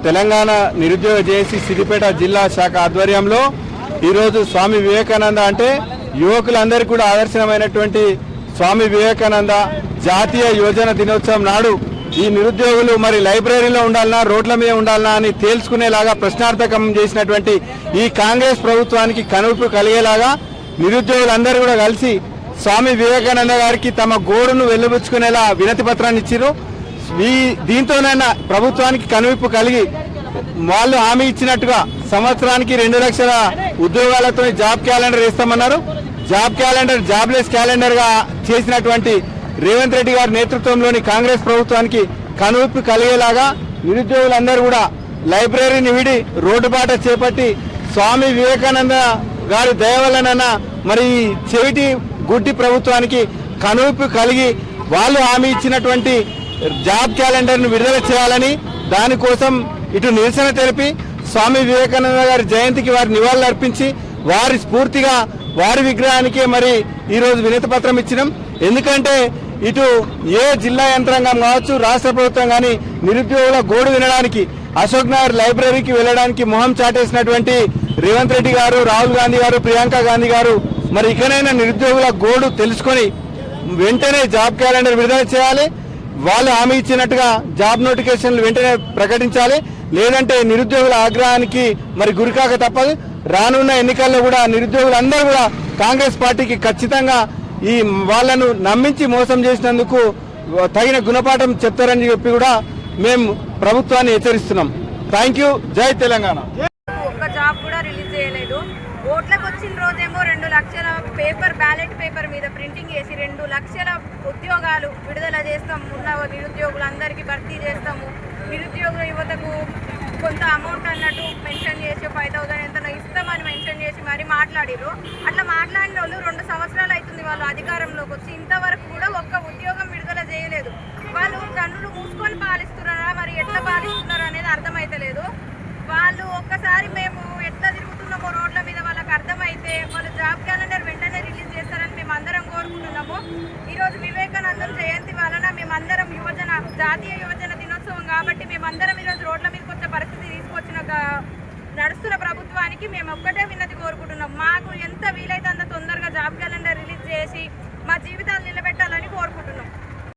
తెలంగాణ నిరుద్యోగ జేఏసీ సిద్దిపేట జిల్లా శాఖ ఆధ్వర్యంలో ఈరోజు స్వామి వివేకానంద అంటే యువకులందరికీ కూడా ఆదర్శమైనటువంటి స్వామి వివేకానంద జాతీయ యువజన దినోత్సవం నాడు ఈ నిరుద్యోగులు మరి లైబ్రరీలో ఉండాలన్నా రోడ్ల మీద ఉండాలన్నా అని తేల్చుకునేలాగా ప్రశ్నార్థకం చేసినటువంటి ఈ కాంగ్రెస్ ప్రభుత్వానికి కనువిప్పు కలిగేలాగా నిరుద్యోగులందరూ కూడా కలిసి స్వామి వివేకానంద గారికి తమ గోడును వెలుబుచ్చుకునేలా వినతి పత్రాన్ని ఇచ్చిరు. దీంతోనైనా ప్రభుత్వానికి కనువిప్పు కలిగి వాళ్ళు హామీ ఇచ్చినట్టుగా సంవత్సరానికి 2 లక్షల ఉద్యోగాలతో జాబ్ క్యాలెండర్ వేస్తామన్నారు. జాబ్ క్యాలెండర్ జాబ్లెస్ క్యాలెండర్ గా చేసినటువంటి రేవంత్ రెడ్డి గారి నేతృత్వంలోని కాంగ్రెస్ ప్రభుత్వానికి కనువిప్పు కలిగేలాగా నిరుద్యోగులందరూ కూడా లైబ్రరీని విడి రోడ్డు బాట చేపట్టి స్వామి వివేకానంద గారి దయ వల్లనైనా మరి చెవిటి గుడ్డి ప్రభుత్వానికి కనువిప్పు కలిగి వాళ్ళు హామీ ఇచ్చినటువంటి జాబ్ క్యాలెండర్ను విడుదల చేయాలని దానికోసం ఇటు నిరసన తెలిపి స్వామి వివేకానంద గారి జయంతికి వారి నివాళులు అర్పించి వారి స్ఫూర్తిగా వారి విగ్రహానికి మరి ఈరోజు వినతి పత్రం ఇచ్చినాం. ఎందుకంటే ఇటు ఏ జిల్లా యంత్రాంగం కావచ్చు రాష్ట్ర ప్రభుత్వం కానీ నిరుద్యోగుల గోడు వినడానికి అశోక్ నగర్ లైబ్రరీకి వెళ్ళడానికి మొహం చాటేసినటువంటి రేవంత్ రెడ్డి గారు, రాహుల్ గాంధీ గారు, ప్రియాంక గాంధీ గారు మరి ఇకనైనా నిరుద్యోగుల గోడు తెలుసుకొని వెంటనే జాబ్ క్యాలెండర్ విడుదల చేయాలి. వాళ్ళు హామీ ఇచ్చినట్టుగా జాబ్ నోటిఫికేషన్లు వెంటనే ప్రకటించాలి. లేదంటే నిరుద్యోగుల ఆగ్రహానికి మరి గురికాక తప్పదు. రానున్న ఎన్నికల్లో కూడా నిరుద్యోగులందరూ కూడా కాంగ్రెస్ పార్టీకి ఖచ్చితంగా ఈ వాళ్లను నమ్మించి మోసం చేసినందుకు తగిన గుణపాఠం చెప్తారని చెప్పి కూడా మేము ప్రభుత్వాన్ని హెచ్చరిస్తున్నాం. Thank you. జై తెలంగాణ. ఒక్క జాబ్ కూడా రిలీజ్ చేయలేదు. ఓట్లకు వచ్చిన రోజేమో 2 లక్షల బ్యాలెట్ పేపర్ మీద ప్రింటింగ్ చేసి 2 లక్షల ఉద్యోగాలు విడుదల చేస్తాం, ఉన్న నిరుద్యోగులందరికీ భర్తీ చేస్తాము, నిరుద్యోగ యువతకు కొంత అమౌంట్ అన్నట్టు మెన్షన్ చేసి 5,000 ఎంత ఇస్తామని మెన్షన్ చేసి మరి మాట్లాడారు. అట్లా మాట్లాడిన వాళ్ళు 2 సంవత్సరాలు అవుతుంది వాళ్ళు అధికారంలోకి వచ్చి ఇంతవరకు కూడా ఒక్క ఉద్యోగం విడుదల చేయలేదు. వాళ్ళు కన్నులు మూసుకొని పాలిస్తున్నారా, మరి ఎట్లా పాలిస్తున్నారో అనేది అర్థమైతలేదు. వాళ్ళు ఒక్కసారి మేము ఎట్లా తిరుగుతున్నామో రోడ్ల మీద వాళ్ళకి అర్థమైతే వాళ్ళు జాబ్ క్యాలెండర్ వెంటనే రిలీజ్ చేస్తారని మేము అందరం కోరుకుంటున్నాము. ఈరోజు వివేకానందం జయంతి వలన మేమందరం జాతీయ యువజన దినోత్సవం కాబట్టి మేమందరం ఈరోజు రోడ్ల మీదకి వచ్చే పరిస్థితి తీసుకొచ్చిన నడుస్తున్న ప్రభుత్వానికి మేము ఒక్కటే విన్నతి కోరుకుంటున్నాం. మాకు ఎంత